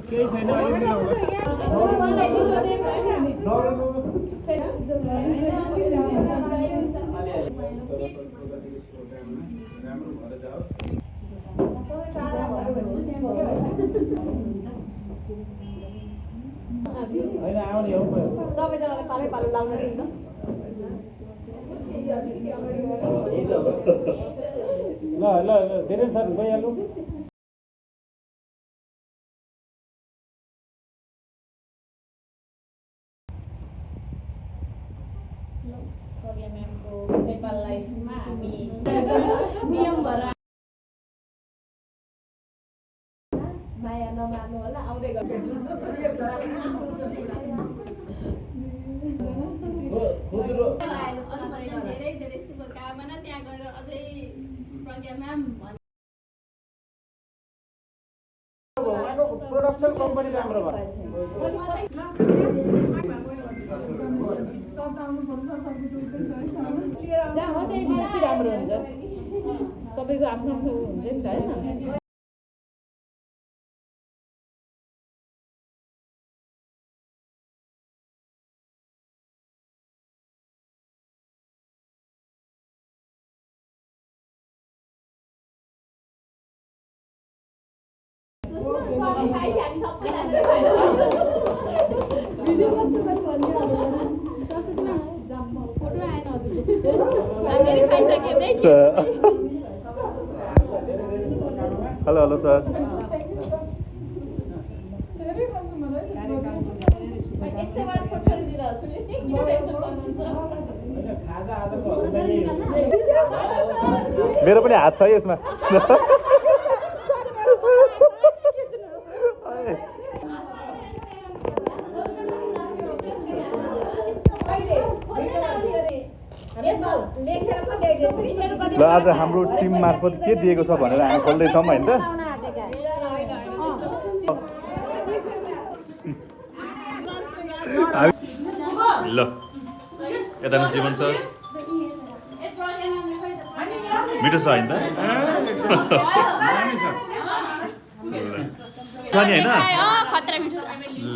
केही छैन होइन आउने हो सबैजनालाई पालै पालो लाउन दिन्छ ल ल धेरै सर गइहाल्नु म्यामको नेपाल लाइफमा हामी नियम भएर माया नमार्नु होला आउँदै धेरै धेरै शुभकामना त्यहाँ गएर अझै प्रज्ञा म्याम प्रोडक्सन कम्पनी राम्रो भयो जहाँ हो त्यही बेसी राम्रो हुन्छ सबैको आफ्नो आफ्नो हुन्छ नि त होइन हेलो हेलो सर मेरो पनि हात छ यसमा ल आज हाम्रो टिम मार्फत के दिएको छ भनेर हामी खोल्दैछौँ होइन त ल यता जीवन सर मिठो छ होइन त होइन ल